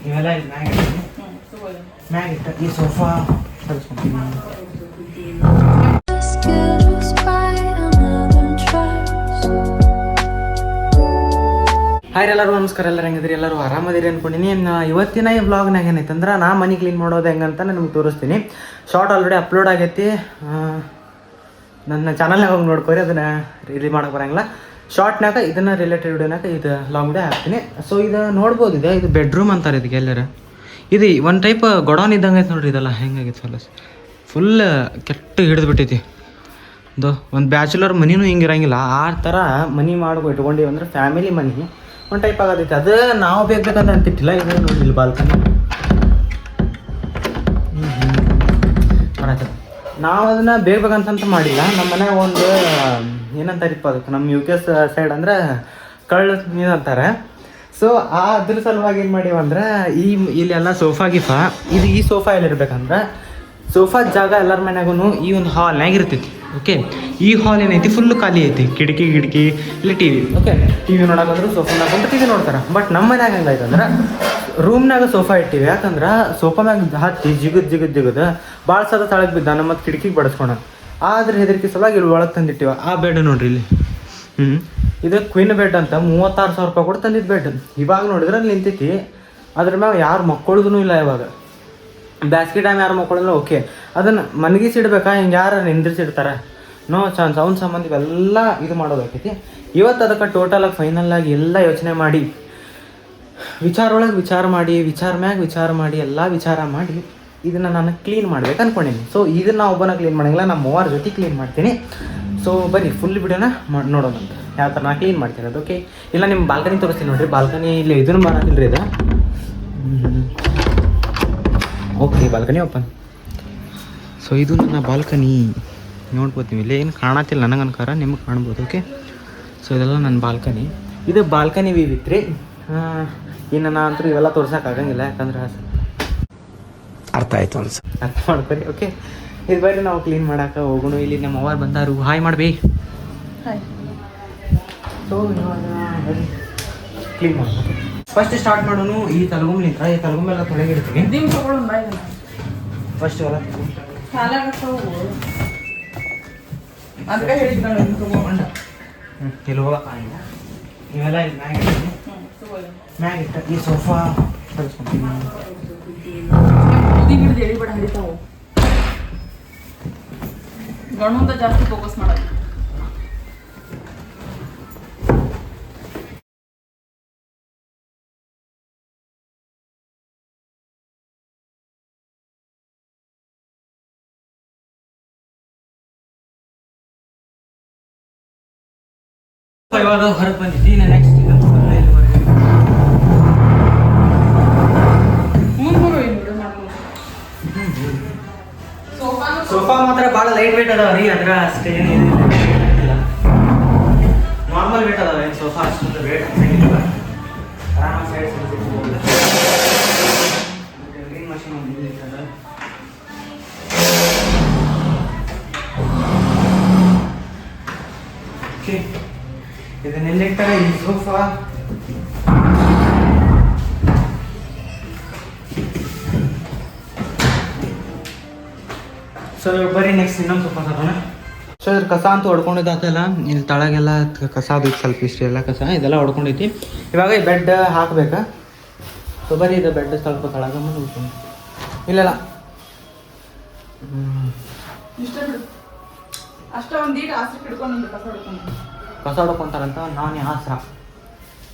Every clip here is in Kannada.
ಇವೆಲ್ಲ ಇಲ್ಲಿ ಮ್ಯಾಗಿಟ್ಟು ಈ ಸೋಫಾ ತರಿಸ್ಕೊಂತೀನಿ. ಹಾಯ್ ಎಲ್ಲರೂ ನಮಸ್ಕಾರ. ಎಲ್ಲರೂ ಹೆಂಗಿದ್ರಿ? ಎಲ್ಲರೂ ಆರಾಮದಿರಿ ಅನ್ಕೊಂಡಿನಿ. ಇವತ್ತಿನ ಈ ವ್ಲಾಗ್ನಾಗ ಏನೈತೆ ಅಂದ್ರೆ ನಾ ಮನೆ ಕ್ಲೀನ್ ಮಾಡೋದು ಹೆಂಗಂತ ನಿಮ್ಗೆ ತೋರಿಸ್ತೀನಿ. ಶಾರ್ಟ್ ಆಲ್ರೆಡಿ ಅಪ್ಲೋಡ್ ಆಗೈತಿ, ನನ್ನ ಚಾನಲ್ನಾಗ ಹೋಗಿ ನೋಡ್ಕೊರಿ. ಅದನ್ನು ರಿಲೀಸ್ ಮಾಡೋಕೆ ಬರೋಂಗಿಲ್ಲ. ಶಾರ್ಟ್ನಾಗ ಇದನ್ನು ರಿಲೇಟೆಡ್ ವಿಡಿಯೋನಾಗ ಇದು ಲಾಂಗ್ ವಿಡಿಯೋ ಹಾಕ್ತೀನಿ. ಸೊ ಇದು ನೋಡ್ಬೋದು, ಇದು ಬೆಡ್ರೂಮ್ ಅಂತಾರೆ ಇದಕ್ಕೆ ಎಲ್ಲರ. ಇದು ಒಂದು ಟೈಪ್ ಗೊಡೌನ್ ಇದ್ದಂಗೆ ಐತೆ ನೋಡ್ರಿ. ಇದೆಲ್ಲ ಹೆಂಗಾಗೈತೆ ಫುಲ್ ಕೆಟ್ಟ ಹಿಡಿದು ಬಿಟ್ಟೈತಿ. ಇದು ಒಂದು ಬ್ಯಾಚುಲರ್ ಮನಿನೂ ಹಿಂಗೆ ಇರೋಂಗಿಲ್ಲ, ಆ ಥರ ಮನಿ ಮಾಡ್ಕೊ ಇಟ್ಕೊಂಡಿವಿ ಅಂದ್ರೆ ಫ್ಯಾಮಿಲಿ ಮನಿ ಒಂದು ಟೈಪ್ ಆಗೋದೈತೆ. ಅದು ನಾವು ಬೇಕಂತ ಅಂತಿಟ್ಟಿಲ್ಲ. ಇದು ನೋಡಿ ಇಲ್ಲಿ ಬಾಲ್ಕನಿ ಮಾಡತ್ತೆ. ನಾವು ಅದನ್ನು ಬೇಕಂತ ಮಾಡಿಲ್ಲ. ನಮ್ಮ ಮನ್ಯಾಗ ಒಂದು ಏನಂತಾರಿಪ್ಪ ಅದಕ್ಕೆ, ನಮ್ಮ ಯು ಕೆ ಸೈಡ್ ಅಂದರೆ ಕಳ್ಳ ಮೀನು ಅಂತಾರೆ. ಸೊ ಅದ್ರ ಸಲುವಾಗಿ ಏನು ಮಾಡೀವಿ ಅಂದ್ರೆ ಇಲ್ಲೆಲ್ಲ ಸೋಫಾ ಗಿಫಾ ಇದು ಈ ಸೋಫಾ ಎಲ್ಲಿರ್ಬೇಕಂದ್ರೆ ಸೋಫಾ ಜಾಗ ಎಲ್ಲರ ಮನ್ಯಾಗೂ ಈ ಒಂದು ಹಾಲ್ನಾಗ ಇರ್ತೈತಿ. ಓಕೆ, ಈ ಹಾಲ್ ಏನೈತಿ ಫುಲ್ಲು ಖಾಲಿ ಐತಿ. ಕಿಟಕಿ ಇಲ್ಲಿ TV. Okay, TV ನೋಡೋಕಂದ್ರೆ ಸೋಫಾನಾಗ ಬಂದು ಟಿ ವಿ ನೋಡ್ತಾರೆ. ಬಟ್ ನಮ್ಮ ಮನ್ಯಾಗ ಹೆಂಗಾಯ್ತು ಅಂದ್ರೆ ರೂಮ್ನಾಗ ಸೋಫಾ ಇಟ್ಟಿವಿ. ಯಾಕಂದ್ರೆ ಸೋಫಾ ಮ್ಯಾಗ ಹತ್ತಿ ಜಿಗದ್ ಭಾಳ ಸದ ತಳಗೆ ಬಿದ್ದ ನಮ್ಮ ಮತ್ತು ಕಿಟಕಿಗೆ ಬಡಿಸ್ಕೊಳ. ಆದ್ರೆ ಹೆದರಿಕೆ ಸಲುವಾಗಿ ಇಲ್ಲಿ ಒಳಗೆ ತಂದಿಟ್ಟಿವ. ಆ ಬೆಡ್ ನೋಡ್ರಿ ಇಲ್ಲಿ. ಇದು ಕ್ವೀನ್ ಬೆಡ್ ಅಂತ 36,000 ರೂಪಾಯಿ ಕೊಟ್ಟು ತಂದಿದ್ದು ಬೆಡ್. ಇವಾಗ ನೋಡಿದ್ರೆ ಅಲ್ಲಿ ನಿಂತೈತಿ. ಅದ್ರ ಮ್ಯಾಗ ಯಾರು ಮಕ್ಕಳದೂ ಇಲ್ಲ. ಇವಾಗ ಬ್ಯಾಸ್ಗೆ ಟೈಮ್ ಯಾರು ಮಕ್ಕಳಿಲ್ಲ. ಓಕೆ, ಅದನ್ನು ಮನಗಿಸಿಡ್ಬೇಕಾ? ಹಿಂಗೆ ಯಾರು ನಿಂದ್ರಿಸಿಡ್ತಾರೆ? No chance. ಅವ್ನ ಸಂಬಂಧ ಇವೆಲ್ಲ ಇದು ಮಾಡೋದಾಕೈತಿ. ಇವತ್ತು ಅದಕ್ಕೆ ಟೋಟಲಾಗಿ ಫೈನಲ್ಲಾಗಿ ಎಲ್ಲ ಯೋಚನೆ ಮಾಡಿ ವಿಚಾರ ಮಾಡಿ ಎಲ್ಲ ವಿಚಾರ ಮಾಡಿ ಇದನ್ನು ನಾನು ಕ್ಲೀನ್ ಮಾಡ್ಬೇಕು ಅಂದ್ಕೊಂಡೀನಿ. ಸೊ ಇದನ್ನು ನಾವು ಒಬ್ಬನ ಕ್ಲೀನ್ ಮಾಡೋಂಗಿಲ್ಲ, ನಮ್ಮ ಮೂವರ ಜೊತೆ ಕ್ಲೀನ್ ಮಾಡ್ತೀನಿ. ಸೊ ಬರೀ ಫುಲ್ ವಿಡಿಯೋನ ನೋಡೋಣಂತ ಯಾವ ಥರ ನಾನು ಕ್ಲೀನ್ ಮಾಡ್ತೀನಿ ಅದು. ಓಕೆ, ಇಲ್ಲ ನಿಮ್ಮ ಬಾಲ್ಕನಿ ತೋರಿಸ್ತೀನಿ ನೋಡಿರಿ. ಬಾಲ್ಕನಿ ಇಲ್ಲಿ ಇದನ್ನು ಮಾಡೋದಿಲ್ಲ ರೀ ಇದು. Okay, balcony open. ಸೊ ಇದು ನನ್ನ ಬಾಲ್ಕನಿ ನೋಡ್ಬೋದು ನೀವು. ಇಲ್ಲಿ ಏನು ಕಾಣತ್ತಿಲ್ಲ ನನಗೆ ಅನ್ಕಾರ, ನಿಮಗೆ ಕಾಣ್ಬೋದು. ಓಕೆ, ಸೊ ಇದೆಲ್ಲ ನನ್ನ ಬಾಲ್ಕನಿ. ಇದು ಬಾಲ್ಕನಿ ವ್ಯೂ ಇತ್ತು. ಇನ್ನು ನಾನು ಅಂತೂ ಇವೆಲ್ಲ ತೋರ್ಸೋಕ್ಕಾಗಂಗಿಲ್ಲ, ಯಾಕಂದ್ರೆ ಅರ್ಥ ಆಯಿತು ಅರ್ಥ ಮಾಡ್ಕೊರಿ. ಓಕೆ, ಇದು ಬರೀ ನಾವು ಕ್ಲೀನ್ ಮಾಡೋಕೆ ಹೋಗೋಣ. ಇಲ್ಲಿ ನಮ್ಮ ಅವ್ರು ಬಂದಾರು. ಹಾಯ್ ಮಾಡ್ಬೇ. ಸೊ ಕ್ಲೀನ್ ಮಾಡ್ಬೇಕು. ಫಸ್ಟ್ ಸ್ಟಾರ್ಟ್ ಮಾಡೋನು ಈ ತಲಗುಂಬ್ಲಿಂದ. ಈ ತಲಗುಂಬೆಲ್ಲ ತೊಳಗಿಡ್ತೀವಿ ಫಸ್ಟ್. ಎಲ್ಲ ಇಲ್ಲಿ ಹೋಗಕ್ಕಾಗಿಲ್ಲ. ಇವೆಲ್ಲ ಇಲ್ಲಿ ಮ್ಯಾಗಿಟ್ಟು ಈ ಸೋಫಾ ತರಿಸ್ಕೊಂತೀನಿ. ಗಂಡ ಜಾಸ್ತಿ ಫೋಕಸ್ ಮಾಡೋದು. ಇವಾಗ ಹೊರಗೆ ಬಂದಿದ್ದಿ. ನೆಕ್ಸ್ಟ್ ಸೋಫಾ ಮಾತ್ರ ಭಾಳ ಲೈಟ್ ವೇಟ್ ಅದಾವ ರೀ. ಅದ್ರ ಅಷ್ಟೇ ಏನಿಲ್ಲ, ನಾರ್ಮಲ್ ವೇಟ್ ಅದಾವ. ಏನು ಸೋಫಾ ಅಷ್ಟೊಂದು ವೇಟ್ ಅನ್ಸಂಗಿಲ್ಲ. ಆರಾಮ ಸೈಡ್ ಗ್ರೀನ್ ಮಷೀನ್ ಒಂದು ಇರ್ತದೆ. ಓಕೆ, ಇದನ್ನೆಲ್ಲಿಟ್ಟಾಗ ಈ ಸೋಫಾ ಸೊ ಬರೀ ನೆಕ್ಸ್ಟ್ ಇನ್ನೊಂದು ಸೋಫಾ ತರೋಣ. ಸೊ ಇದ್ರ ಕಸ ಅಂತೂ ಹೊಡ್ಕೊಂಡಿದ್ದಾತಲ್ಲ. ಇಲ್ಲಿ ತಳಗೆಲ್ಲ ಕಸ ಅದು ಸ್ವಲ್ಪ ಇಷ್ಟೆಲ್ಲ ಕಸ ಇದೆಲ್ಲ ಹೊಡ್ಕೊಂಡೈತಿ. ಇವಾಗ ಈ ಬೆಡ್ ಹಾಕ್ಬೇಕಾ? ಸೊ ಬರೀ ಇದು ಬೆಡ್ ಸ್ವಲ್ಪ ತಳಗ ಉಳ್ಕೊಂಡು ಇಲ್ಲೆಲ್ಲ ಕಸ ಹೊಡ್ಕೊಂತಾರಂತ. ನಾನು ಆಸರ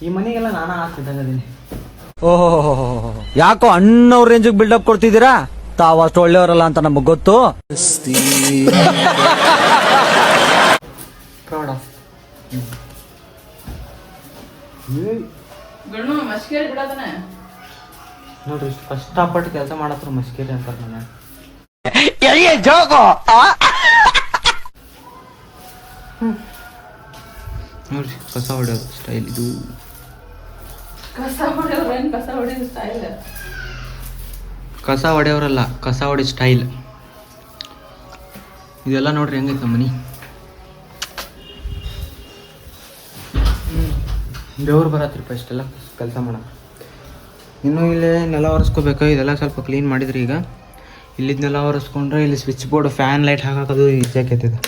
ಈ ಮನೆಗೆಲ್ಲ ನಾನು ಆಸ್ತಿದ್ದಾಗ ಅದೀನಿ. ಓಹೋ, ಯಾಕೋ ಅಣ್ಣವ್ರ ರೇಂಜಿಗೆ ಬಿಲ್ಡಪ್ ಕೊಡ್ತಿದ್ದೀರಾ? ತಾವು ಅಷ್ಟು ಒಳ್ಳೆಯವರಲ್ಲ ಅಂತ ನಮಗ್ ಗೊತ್ತು. ಪ್ರೌಡ್ ಆಫ್ ನೋಡ್ರಿ, ಇಷ್ಟು ಕಷ್ಟಪಟ್ಟು ಕೆಲಸ ಮಾಡತ್ರ ಮಸ್ಕೇರಿ ಅಂತಾರೆ ನನ್ನ. ನೋಡ್ರಿ ಕಸ ಹೊಡೆಯೋದು ಸ್ಟೈಲ್ ಇದು. ಕಸ ಹೊಡೆಯವರಲ್ಲ, ಕಸ ಹೊಡೆ ಸ್ಟೈಲ್ ಇದೆಲ್ಲ. ನೋಡ್ರಿ ಹೆಂಗೈತೆ ಮನಿ. ದೇವ್ರು ಬರತ್ರಿಪ್ಪ ಇಷ್ಟೆಲ್ಲ ಕೆಲಸ ಮಾಡೋಣ. ಇನ್ನೂ ಇಲ್ಲೇ ನೆಲ ಒರೆಸ್ಕೋಬೇಕು. ಇದೆಲ್ಲ ಸ್ವಲ್ಪ ಕ್ಲೀನ್ ಮಾಡಿದ್ರಿ. ಈಗ ಇಲ್ಲಿದ್ದೆಲ್ಲ ಒರೆಸ್ಕೊಂಡ್ರೆ ಇಲ್ಲಿ ಸ್ವಿಚ್ ಬೋರ್ಡ್ ಫ್ಯಾನ್ ಲೈಟ್ ಹಾಕೋದು ಈಜಿ ಆಕೈತಿ ಇದು.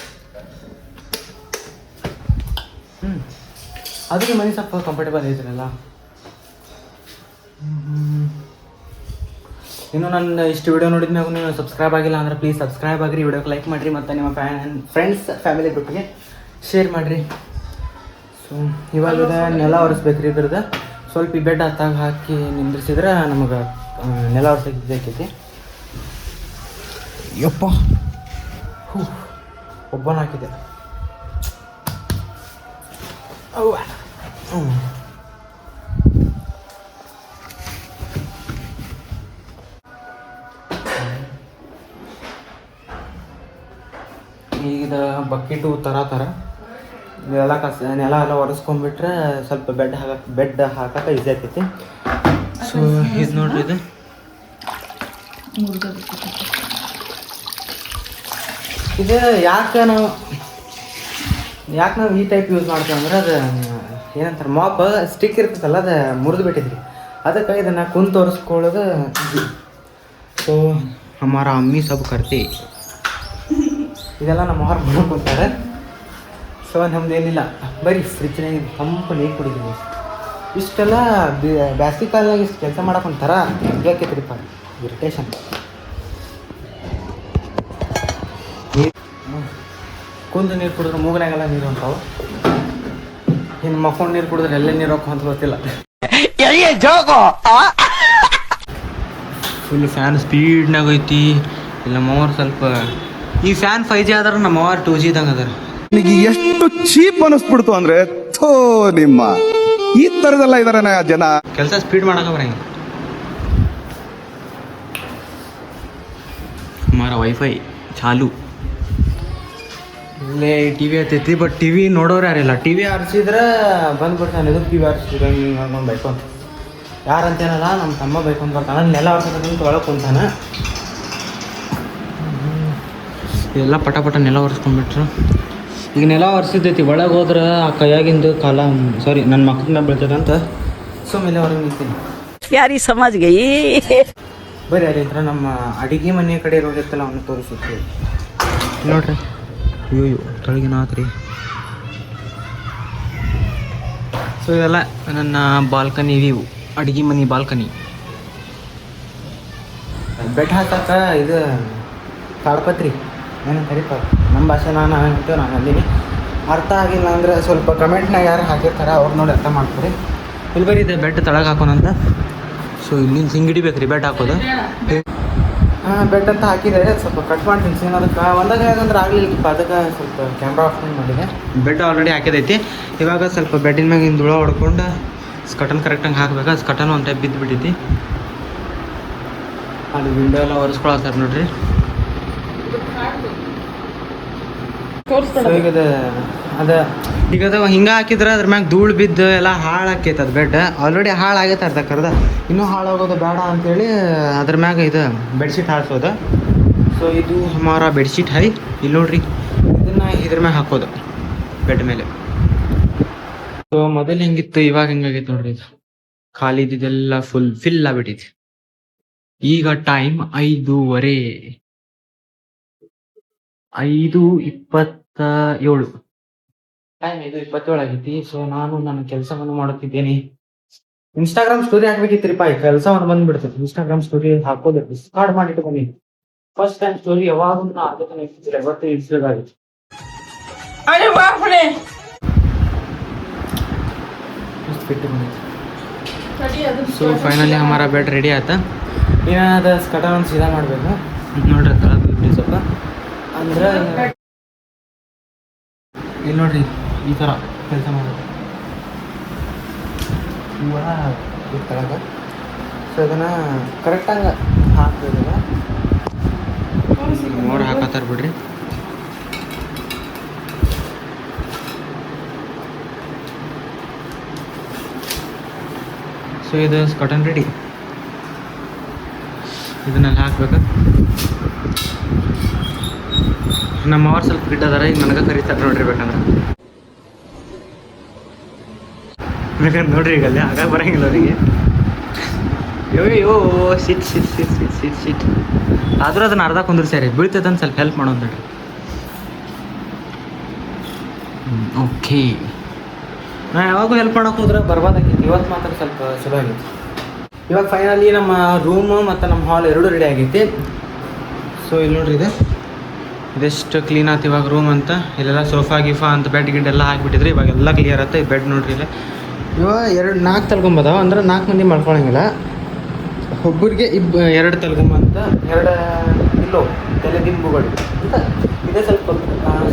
ಅದಕ್ಕೆ ಮನೆ ಸ್ವಲ್ಪ ಕಂಫರ್ಟೇಬಲ್ ಐತ್ರಲ್ಲ. ಇನ್ನು ನನ್ನ ಇಷ್ಟು ವಿಡಿಯೋ ನೋಡಿದ್ಮ್ಯಾಗ ನೀವು ಸಬ್ಸ್ಕ್ರೈಬ್ ಆಗಿಲ್ಲ ಅಂದ್ರೆ ಪ್ಲೀಸ್ ಸಬ್ಸ್ಕ್ರೈಬ್ ಆಗಿರಿ, ವಿಡಿಯೋಕ್ಕೆ ಲೈಕ್ ಮಾಡಿರಿ ಮತ್ತು ನಿಮ್ಮ ಫ್ರೆಂಡ್ಸ್ ಫ್ಯಾಮಿಲಿ ಗ್ರೂಪ್ಗೆ ಶೇರ್ ಮಾಡಿರಿ. ಸೊ ಇವಾಗ ನೆಲ ಒರೆಸ್ಬೇಕ್ರಿ. ಇದ್ರದ್ದು ಸ್ವಲ್ಪ ಬೆಡ್ ಹತ್ತಾಗ ಹಾಕಿ ನಿಂದ್ರಿಸಿದ್ರೆ ನಮಗೆ ನೆಲ ಒರೆಸೋಕೆ ಬೇಕೈತಿ. ಯಪ್ಪ ಒಬ್ಬನ ಹಾಕಿದೆ. ಈಗ ಬಕೆಟು ಥರ ಇದೆಲ್ಲ ನೆಲ ಎಲ್ಲ ಒರೆಸ್ಕೊಂಡ್ಬಿಟ್ರೆ ಸ್ವಲ್ಪ ಬೆಡ್ ಹಾಕಕ್ಕೆ ಈಸಿ ಆಗ್ತೈತಿ. ಸೊ ಇದು ನೋಡ್ರಿ, ಇದು ಯಾಕೆ ನಾವು ಈ ಟೈಪ್ ಯೂಸ್ ಮಾಡ್ತೀವಿ ಅಂದ್ರೆ ಅದು ಏನಂತಾರೆ ಮಾಪ್ ಸ್ಟಿಕ್ ಇರ್ತೈತಲ್ಲ, ಅದು ಮುರಿದು ಬಿಟ್ಟಿದ್ರಿ. ಅದಕ್ಕೆ ಇದನ್ನು ಕುಂತು ತೋರಿಸ್ಕೊಳ್ಳೋದು. ಸೊ ಹಮಾರ ಅಮ್ಮಿ ಸಬ್ ಕರ್ತಿ ಇದೆಲ್ಲ ನಮ್ಮ ಅವ್ರು ಮಾಡ್ಕೊತಾರೆ. ಸೊ ನಮ್ದೇನಿಲ್ಲ, ಬರೀ ಫ್ರಿಜ್ನಾಗ ತಂಪು ನೀರು ಕುಡಿದೀವಿ. ಇಷ್ಟೆಲ್ಲ ಬ್ಯಾಸಿಗೆ ಕಾಲದಾಗ ಇಷ್ಟು ಕೆಲಸ ಮಾಡಕ್ಕೆ ಒಂಥರ ಬೇಕೈತ್ರಿಪ್ಪ, ಇರಿಟೇಷನ್. ಕುಂದು ನೀರು ಕುಡಿದ್ರೆ ಮೂಗನಾಗೆಲ್ಲ ನೀರು ಹೊಂಟಾವು. ಇನ್ನು ಮಕ್ಕೊಂಡು ನೀರು ಕುಡಿದ್ರೆ ಎಲ್ಲ ನೀರು ಹೋಗೋ ಅಂತ ಗೊತ್ತಿಲ್ಲ. ಫುಲ್ ಫ್ಯಾನ್ ಸ್ಪೀಡ್ನಾಗ ಐತಿ. ಇಲ್ಲ ನಮ್ಮವ್ರು ಸ್ವಲ್ಪ ಈ ಫ್ಯಾನ್ 5G ಆದ್ರೆ ನಮ್ಮವ್ರು 2G ಇದ್ದಂಗೆ ಅದಾರ. ನನಗೆ ಎಷ್ಟು ಚೀಪ್ ಅನಿಸ್ಬಿಡ್ತು ಅಂದ್ರೆ ಥೋ ನಿಮ್ಮ ಈ ತರದೆಲ್ಲ ಇದಾರೆ ಜನ. ಕೆಲಸ ಸ್ಪೀಡ್ ಮಾಡಕ ಬರಂಗ. ಹಮಾರ ವೈಫೈ ಚಾಲು. ಇಲ್ಲೇ ಟಿ ವಿ ಹತ್ತೈತಿ, ಬಟ್ ಟಿ ವಿ ನೋಡೋರು ಯಾರಿಲ್ಲ. ಟಿ ವಿ ಆರಿಸಿದ್ರೆ ಬಂದ್ಬಿಡ್ತಾನೆ. ಇದು ಟಿ ವಿ ಆರಿಸಿದ್ರೆ ಹಿಂಗೆ ಬೈಕೊಂತ ಯಾರಂತೇನಲ್ಲ, ನಮ್ಮ ತಮ್ಮ ಬೈಕೊಂತ ಬರ್ತಾನೆ. ನೆಲ ಒರೆಸೋದಂತ ಒಳಗೆ ಕುಂತಾನೆ. ಇದೆಲ್ಲ ಪಟ ನೆಲ ಒರೆಸ್ಕೊಂಡ್ಬಿಟ್ರು. ಈಗ ನೆಲ ಒರೆಸಿದ್ದೈತಿ, ಒಳಗೆ ಹೋದ್ರೆ ಆ ಕೈಯಾಗಿಂದು ಕಾಲ ನನ್ನ ಮಕ್ಕಳ ಮೇಲೆ ಬೀಳ್ತದಂತ ಸೊ ಮೇಲೆ ಹೊರಗೆ ನಿಂತೀನಿ. ಯಾರಿ ಸಮಾಜ್ಗೆ ಬರೀ ಅದೇ ನಮ್ಮ ಅಡಿಗೆ ಮನೆ ಕಡೆ ರೋಡಿರ್ತಲ್ಲ ಅವನ್ನ ತೋರಿಸುತ್ತೆ ನೋಡ್ರಿ. ಅಯ್ಯೋ ತೊಳಗಿನ ಆತ್ರಿ. ಸೊ ಇದೆಲ್ಲ ನನ್ನ ಬಾಲ್ಕನಿ ವ್ಯೂ, ಅಡಿಗೆ ಮನೆ ಬಾಲ್ಕನಿ. ಬೆಟ್ಟ ಹಾಕಕ್ಕ ಇದು ತಾಡ್ಪತ್ರಿ ಏನಂತ ಕರೀತಾರೆ ನಮ್ಮ ಭಾಷೆ. ನಾನು ಅಂದೀನಿ. ಅರ್ಥ ಆಗಿಲ್ಲ ಅಂದರೆ ಸ್ವಲ್ಪ ಕಮೆಂಟ್ನಾಗ ಯಾರು ಹಾಕಿರ್ತಾರೆ ಅವ್ರು ನೋಡಿ ಅರ್ಥ ಮಾಡ್ತಾರೆ. ಇಲ್ಲಿ ಬರೀ ಇದೆ ಬೆಡ್ ತಳಗೆ ಹಾಕೋಣಂತ. ಸೊ ಇಲ್ಲಿಂದ ಹಿಂಗೆ ಹಿಡಿಬೇಕ್ರಿ ಬೆಡ್ ಹಾಕೋದು. ಬೆಡ್ ಅಂತ ಹಾಕಿದ್ದಾರೆ, ಸ್ವಲ್ಪ ಕಟ್ ಮಾಡ್ತೀನಿ ಸೀನ್. ಅದಕ್ಕೆ ಒಂದಾಗ ಹೇಗಂದ್ರೆ ಆಗಲಿಲ್ಲಪ್ಪ, ಅದಕ್ಕೆ ಸ್ವಲ್ಪ ಕ್ಯಾಮ್ರಾ ಆಫ್ ಮಾಡಿದೆ. ಬೆಡ್ ಆಲ್ರೆಡಿ ಹಾಕಿದೈತಿ. ಇವಾಗ ಸ್ವಲ್ಪ ಬೆಡ್ಡಿನ ಮ್ಯಾಗಿಂದ ಧೂಳ ಹೊಡ್ಕೊಂಡು ಸ್ಕಟನ್ ಕರೆಕ್ಟಾಗಿ ಹಾಕ್ಬೇಕು. ಸ್ಕಟನ್ ಒಂದು ಟೈಪ್ ಬಿದ್ದು ಬಿಟ್ಟೈತಿ. ಅಲ್ಲಿ ವಿಂಡೋ ಎಲ್ಲ ಒರೆಸ್ಕೊಳತ್ತಾರೆ ನೋಡ್ರಿ. ಈಗ ಅದು ಹಿಂಗೆ ಹಾಕಿದ್ರೆ ಅದ್ರ ಮ್ಯಾಗ ಧೂಳು ಬಿದ್ದು ಎಲ್ಲ ಹಾಳಾಕೈತೆ. ಅದು ಬೆಡ್ ಆಲ್ರೆಡಿ ಹಾಳಾಗೈತೆ ಅರ್ಧಕ್ಕರ್ಧ. ಇನ್ನೂ ಹಾಳಾಗೋದು ಬೇಡ ಅಂತೇಳಿ ಅದ್ರ ಮ್ಯಾಗ ಇದು ಬೆಡ್ಶೀಟ್ ಹಾರಿಸೋದು. ಸೊ ಇದು ಹಮಾರ ಬೆಡ್ಶೀಟ್ ಹೈ. ಇಲ್ಲಿ ನೋಡ್ರಿ, ಇದನ್ನು ಇದ್ರ ಮ್ಯಾಗ ಹಾಕೋದು ಬೆಡ್ ಮೇಲೆ. ಸೊ ಮೊದಲು ಹೆಂಗಿತ್ತು, ಇವಾಗ ಹೆಂಗಾಗೈತೆ ನೋಡ್ರಿ. ಇದು ಖಾಲಿ ಇದ್ದಿದ್ದೆಲ್ಲ ಫಿಲ್ ಆಗ್ಬಿಟ್ಟೈತಿ. ಈಗ ಟೈಮ್ 5:27 ಟೈಮ್ 5:27 ಆಗೈತಿ. ಸೊ ನಾನು ನನ್ನ ಕೆಲಸವನ್ನು ಮಾಡುತ್ತಿದ್ದೇನೆ. ಇನ್ಸ್ಟಾಗ್ರಾಮ್ ಸ್ಟೋರಿ ಹಾಕ್ಬೇಕಿತ್ರಿಪ್ಪ, ಈ ಕೆಲಸವನ್ನು ಬಂದ್ಬಿಡ್ತೈತಿ. ಇನ್ಸ್ಟಾಗ್ರಾಮ್ ಸ್ಟೋರಿ ಹಾಕೋದು ಡಿಸ್ಕಾರ್ಡ್ ಮಾಡಿಟ್ಟು ಬನ್ನಿ. ಫಸ್ಟ್ ಟೈಮ್ ಸ್ಟೋರಿ ಯಾವಾಗ ಅದಕ್ಕೆ ಇಡ್ತಿಲ್ಲ, ಇವತ್ತು ಇಡ್ಸ್ಬೇಕಾಗಿತ್ತು. ಸೊ ಫೈನಲಿ ಹಮಾರ ಬೆಡ್ ರೆಡಿ ಆಯ್ತಾ. ಏನಾದ ಸ್ಕಟನ್ ಸೀದಾ ಮಾಡಬೇಕು ನೋಡ್ರಿ. ತಳಗ ಸ್ವಲ್ಪ ಅಂದ್ರೆ ಇಲ್ಲಿ ನೋಡ್ರಿ, ಈ ಥರ ಕೆಲಸ ಮಾಡೋದು ತಳಗ. ಸೊ ಅದನ್ನು ಕರೆಕ್ಟಾಗಿ ಹಾಕ್ಬೇಕಲ್ಲ. ನೋಡಿ ಹಾಕತ್ತಾರ ಬಿಡ್ರಿ. ಸೊ ಇದು ಸ್ಕಟನ್ ರೆಡಿ. ಇದನ್ನೆಲ್ಲ ಹಾಕ್ಬೇಕು. ನಮ್ಮ ಅವ್ರು ಸ್ವಲ್ಪ ಬಿಟ್ಟದಾರ, ಈಗ ನನಗೆ ಕರೀತಾರೆ ನೋಡ್ರಿ. ಬೇಕಂದ್ರೆ ನೋಡ್ರಿ, ಈಗ ಅಲ್ಲಿ ಆಗ ಬರಂಗಿಲ್ಲ ಅವರಿಗೆ. ಅಯ್ಯೋ ಸಿಟ್ ಆದ್ರೂ ಅದನ್ನ ಅರ್ಧ ಕುಂದ್ರಿ ಸರಿ ಬೀಳ್ತದಂತ ಸ್ವಲ್ಪ ಹೆಲ್ಪ್ ಮಾಡೋದು ಬಿಡ್ರಿ. ಓಕೆ, ನಾ ಯಾವಾಗೂ ಹೆಲ್ಪ್ ಮಾಡೋಕೆ ಹೋದ್ರೆ ಬರ್ಬೋದಾಗಿತ್ತು, ಇವತ್ತು ಮಾತ್ರ ಸ್ವಲ್ಪ ಚಲೋ ಆಗಿತ್ತು. ಇವಾಗ ಫೈನಲಿ ನಮ್ಮ ರೂಮು ಮತ್ತು ನಮ್ಮ ಹಾಲ್ ಎರಡೂ ರೆಡಿ ಆಗೈತಿ. ಸೊ ಇಲ್ಲಿ ನೋಡ್ರಿ ಇದೆಷ್ಟು ಕ್ಲೀನ್ ಆಯ್ತು ಇವಾಗ ರೂಮ್ ಅಂತ. ಇಲ್ಲೆಲ್ಲ ಸೋಫಾ ಗಿಫಾ ಅಂತ ಬೆಡ್ ಗಿಡ್ ಎಲ್ಲ ಹಾಕಿಬಿಟ್ಟಿದ್ರಿ, ಇವಾಗೆಲ್ಲ ಕ್ಲಿಯರ್ ಆಯ್ತು. ಈ ಬೆಡ್ ನೋಡ್ರಿ ಇಲ್ಲ ಇವಾಗ 4 ತಲ್ಗೊಂಬದಾವ, ಅಂದ್ರೆ 4 ಮಂದಿ ಮಾಡ್ಕೊಳಂಗಿಲ್ಲ. ಒಬ್ಬರಿಗೆ 2 ತಲ್ಗೊಂಬಂತ 2 ಇಲ್ಲೋ ತಲೆದಿಂಬುಗಳು ಅಂತ ಇದೇ ಸ್ವಲ್ಪ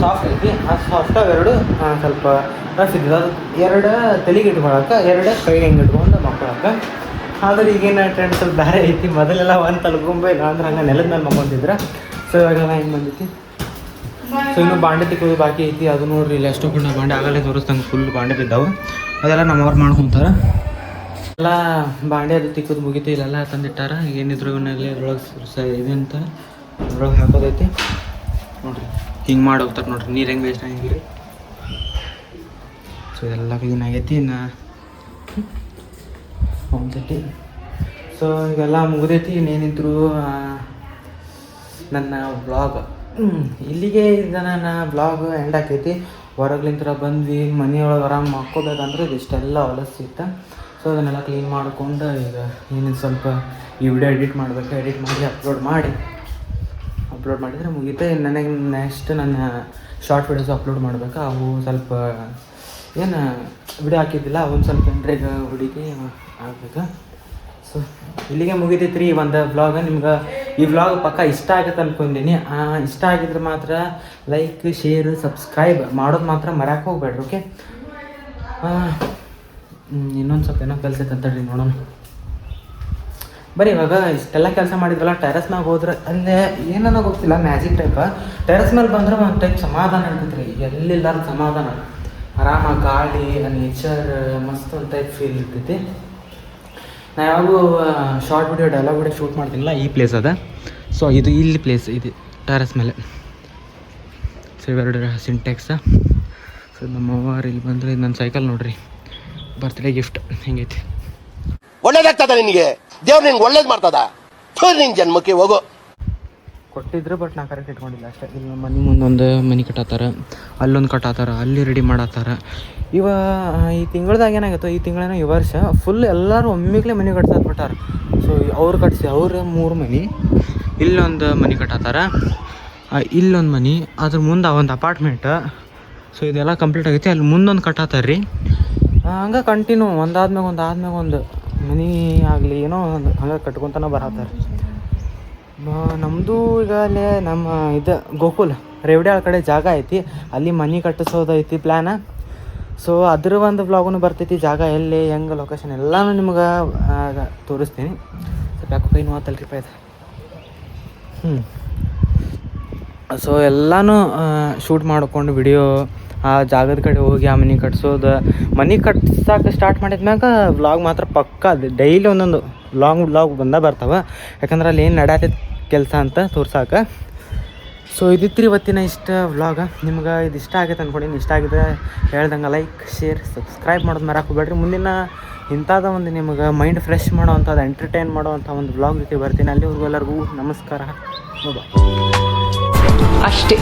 ಸಾಫ್ಟ್ ಐತಿ. ಆ ಸಾಫ್ಟ್ ಅವೆರಡು ಸ್ವಲ್ಪ ರಫ್ ಇದ್ದಿದ್ದು, ಅದು 2 ತಲೆಗೆ ಇಟ್ಕೊಳಕ್ಕೆ, 2 ಕೈಗೆ ಹೆಂಗೆ ಇಟ್ಕೊಂಡು ಮಕ್ಕಳಕ್ಕೆ. ಆದ್ರೆ ಈಗೇನು ಟ್ರೆಂಡ್ ಸ್ವಲ್ಪ ಬೇರೆ ಐತಿ. ಮೊದಲೆಲ್ಲ 1 ತಲ್ಗೊಂಬ ಇಲ್ಲ ಅಂದ್ರೆ ಹಂಗೆ ನೆಲದ ಮೇಲೆ ಮಕ್ಕೊಂತಿದ್ರೆ. ಸೊ ಇವಾಗೆಲ್ಲ ಹೆಂಗೆ ಬಂದೈತಿ. ಸೊ ಇನ್ನೂ ಬಾಂಡೆ ತಿಕ್ಕೋದು ಬಾಕಿ ಐತಿ. ಅದು ನೋಡ್ರಿ ಇಲ್ಲಿ ಎಷ್ಟೋ ಕೂಡ ಬಾಂಡೆ ಆಗಲೇ ತೋರಿಸ್ತಂಗೆ ಫುಲ್ ಬಾಂಡೆ ಬಿದ್ದಾವೆ. ಅದೆಲ್ಲ ನಮ್ಮವ್ರು ಮಾಡ್ಕೊತಾರೆ. ಎಲ್ಲ ಬಾಂಡೆ ಅದು ತಿಕ್ಕೋದು ಮುಗಿತು. ಇಲ್ಲೆಲ್ಲ ತಂದಿಟ್ಟಾರ. ಏನಿದ್ರು ಇವನ್ನೆಲ್ಲ ಇದ್ರೊಳಗೆ ಇದಂತ ಇದ್ರೊಳಗೆ ಹಾಕೋದೈತಿ ನೋಡ್ರಿ. ಹಿಂಗೆ ಮಾಡಿ ಹೋಗ್ತಾರೆ ನೋಡ್ರಿ. ನೀರು ಹೆಂಗೆ ವೇಸ್ಟ್ ಆಗಿಲ್ಲ ರೀ. ಸೊ ಇದೆಲ್ಲ ಕ್ಲೀನ್ ಆಗೈತಿ. ಇನ್ನು ಹೋಗ್ತೈತಿ. ಸೊ ಇವೆಲ್ಲ ಮುಗಿದೈತಿ. ಇನ್ನೇನಿದ್ರು ನನ್ನ ವ್ಲಾಗ್ ಇಲ್ಲಿಗೆ ನನ್ನ ಬ್ಲಾಗ್ ಎಂಡ್ ಆಕೈತಿ. ಹೊರಗ್ಲಿಂತ್ರ ಬಂದ್ವಿ ಮನೆಯೊಳಗೆ ಆರಾಮ್ ಮಾಡ್ಕೋಬೇಕಂದ್ರೆ ಇದಿಷ್ಟೆಲ್ಲ ಹೊಲಸಿತ್ತು. ಸೊ ಅದನ್ನೆಲ್ಲ ಕ್ಲೀನ್ ಮಾಡಿಕೊಂಡು ಈಗ ಏನೇನು ಸ್ವಲ್ಪ ಈ ವಿಡಿಯೋ ಎಡಿಟ್ ಮಾಡಬೇಕು. ಎಡಿಟ್ ಮಾಡಿ ಅಪ್ಲೋಡ್ ಮಾಡಿದರೆ ಮುಗೀತೆ. ನನಗೆ ನೆಕ್ಸ್ಟ್ ನನ್ನ ಶಾರ್ಟ್ ವಿಡಿಯೋಸ್ ಅಪ್ಲೋಡ್ ಮಾಡಬೇಕು. ಅವು ಸ್ವಲ್ಪ ಏನು ವಿಡಿಯೋ ಹಾಕಿದ್ದಿಲ್ಲ, ಅವನ್ನ ಸ್ವಲ್ಪ ಎಂಟ್ರಿಗೆ ಹುಡುಗಿ ಆಗ್ಬೇಕು. ಸೊ ಇಲ್ಲಿಗೆ ಮುಗಿತೈತೆ ರೀ ಒಂದು ವ್ಲಾಗ್. ನಿಮ್ಗೆ ಈ ವ್ಲಾಗ್ ಪಕ್ಕ ಇಷ್ಟ ಆಗುತ್ತೆ ಅನ್ಕೊಂಡೀನಿ. ಇಷ್ಟ ಆಗಿದ್ರೆ ಮಾತ್ರ ಲೈಕ್, ಶೇರ್, ಸಬ್ಸ್ಕ್ರೈಬ್ ಮಾಡೋದು ಮಾತ್ರ ಮರ್ಯಾಕೆ ಹೋಗ್ಬೇಡ್ರಿ. ಓಕೆ, ಇನ್ನೊಂದು ಸ್ವಲ್ಪ ಏನೋ ಕೆಲಸ ಐತಂತೇಳಿ ನೋಡೋಣ ಬರೀ. ಇವಾಗ ಇಷ್ಟೆಲ್ಲ ಕೆಲಸ ಮಾಡಿದ್ವಲ್ಲ, ಟೆರಸ್ ಮ್ಯಾಗ ಹೋದ್ರೆ ಅಲ್ಲೇ ಏನನ್ನ ಗೊತ್ತಿಲ್ಲ, ಮ್ಯಾಜಿಕ್ ಟೈಪ. ಟೆರಸ್ ಮೇಲೆ ಬಂದ್ರೆ ಒಂದು ಟೈಪ್ ಸಮಾಧಾನ ಇರ್ತೈತೆ ರೀ. ಎಲ್ಲಿಲ್ಲಾರ ಸಮಾಧಾನ, ಆರಾಮಾಗಿ ಗಾಳಿ, ನೇಚರ್ ಮಸ್ತ್ ಒಂದು ಟೈಪ್ ಫೀಲ್ ಇರ್ತೈತಿ. ನಾ ಯಾವಾಗೂ short video dialogue video shoot ಮಾಡ್ತೀನಿಲ್ಲ, ಈ ಪ್ಲೇಸ್ ಅದ. ಸೊ ಇದು ಇಲ್ಲಿ ಪ್ಲೇಸ್ ಇದು ಟೆರಸ್ ಮೇಲೆ. ಸೊ ಇವೆರಡು ಸಿಂಟೆಕ್ಸ. ಸೊ ನಮ್ಮವ್ವಾರು ಇಲ್ಲಿ ಬಂದರೆ ನನ್ನ ಸೈಕಲ್ ನೋಡ್ರಿ, ಬರ್ತ್ಡೇ ಗಿಫ್ಟ್ ಹೆಂಗೈತಿ. ಒಳ್ಳೇದಾಗ್ತದ ನಿನಗೆ, ದೇವ್ರು ನಿನ್ಗೆ ಒಳ್ಳೇದು ಮಾಡ್ತದ. ನಿನ್ನ ಜನ್ಮಕ್ಕೆ ಹೋಗೋ ಕೊಟ್ಟಿದ್ರು, ಬಟ್ ನಾ ಕರೆಕ್ಟ್ ಇಟ್ಕೊಂಡಿಲ್ಲ ಅಷ್ಟೇ. ಇಲ್ಲಿ ಮನೆ ಮುಂದೊಂದು ಮನೆ ಕಟ್ಟಾತಾರ, ಅಲ್ಲೊಂದು ಕಟ್ಟಾತಾರ, ಅಲ್ಲಿ ರೆಡಿ ಮಾಡತ್ತಾರ. ಈ ತಿಂಗಳದಾಗ ಏನಾಗತ್ತೋ, ಈ ತಿಂಗಳೇನೋ ಈ ವರ್ಷ ಫುಲ್ ಎಲ್ಲರೂ ಒಮ್ಮಿಗ್ಲೇ ಮನೆ ಕಟ್ಸಾಕ್ಬಿಟ್ಟಾರ. ಸೊ ಅವ್ರು ಕಟ್ಸಿ ಅವ್ರ 3 ಮನೆ, ಇಲ್ಲೊಂದು ಮನೆ ಕಟ್ಟಾತಾರ, ಇಲ್ಲೊಂದು ಮನೆ, ಅದ್ರ ಮುಂದೆ ಒಂದು ಅಪಾರ್ಟ್ಮೆಂಟ್. ಸೊ ಇದೆಲ್ಲ ಕಂಪ್ಲೀಟ್ ಆಗೈತಿ. ಅಲ್ಲಿ ಮುಂದೊಂದು ಕಟ್ಟಾತಾರ ರೀ. ಹಂಗೆ ಕಂಟಿನ್ಯೂ ಒಂದಾದ್ಮ್ಯಾಗ ಒಂದು ಮನೆ ಆಗಲಿ ಏನೋ ಒಂದು ಹಂಗೆ ಕಟ್ಕೊತಾನೆ ಬರತ್ತಾರೆ. ನಮ್ಮದು ಈಗ ಅಲ್ಲೇ ನಮ್ಮ ಇದು ಗೋಕುಲ್ ರೇವಡಿಯಾಳ ಕಡೆ ಜಾಗ ಐತಿ, ಅಲ್ಲಿ ಮನೆ ಕಟ್ಟಿಸೋದೈತಿ ಪ್ಲ್ಯಾನ. ಸೊ ಅದ್ರ ಒಂದು ವ್ಲಾಗು ಬರ್ತೈತಿ. ಜಾಗ ಎಲ್ಲಿ ಹೆಂಗೆ ಲೊಕೇಶನ್ ಎಲ್ಲನೂ ನಿಮ್ಗೆ ತೋರಿಸ್ತೀನಿ. ಸ್ವಲ್ಪ ಯಾಕೋ ಕೈ ನೋವತ್ತಲ್ರಿಪ್ಪ ಇದು. ಸೊ ಎಲ್ಲನೂ ಶೂಟ್ ಮಾಡ್ಕೊಂಡು ವಿಡಿಯೋ ಆ ಜಾಗದ ಕಡೆ ಹೋಗಿ ಆ ಮನೆ ಕಟ್ಸೋದು. ಮನೆ ಕಟ್ಸೋಕೆ ಸ್ಟಾರ್ಟ್ ಮಾಡಿದ್ಮ್ಯಾಗ ವ್ಲಾಗ್ ಮಾತ್ರ ಪಕ್ಕ ಡೈಲಿ ಒಂದೊಂದು ಲಾಂಗ್ ವ್ಲಾಗ್ ಬರ್ತಾವೆ. ಯಾಕಂದ್ರೆ ಅಲ್ಲಿ ಏನು ನಡ್ಯಾತೈತೆ ಕೆಲಸ ಅಂತ ತೋರ್ಸಾಕ. ಸೊ ಇದಿತ್ತು ಇವತ್ತಿನ ವ್ಲಾಗ. ನಿಮ್ಗೆ ಇದು ಇಷ್ಟ ಆಗೈತೆ ಅಂದ್ಕೊಂಡು, ಇಷ್ಟ ಆಗಿದ್ರೆ ಹೇಳ್ದಂಗೆ ಲೈಕ್, ಶೇರ್, ಸಬ್ಸ್ಕ್ರೈಬ್ ಮಾಡೋದು ಮರ್ಯಾಕೆ ಹೋಗ್ಬೇಡ್ರಿ. ಮುಂದಿನ ಇಂಥದ್ದು ಒಂದು ನಿಮ್ಗೆ ಮೈಂಡ್ ಫ್ರೆಶ್ ಮಾಡೋವಂಥದ್ದು, ಎಂಟರ್ಟೈನ್ ಮಾಡೋವಂಥ ಒಂದು ವ್ಲಾಗ್ ಜೊತೆ ಬರ್ತೀನಿ. ಅಲ್ಲಿವರೆಗೂ ಎಲ್ಲರಿಗೂ ನಮಸ್ಕಾರ, ಬಾಯ್. ಅಷ್ಟೇ.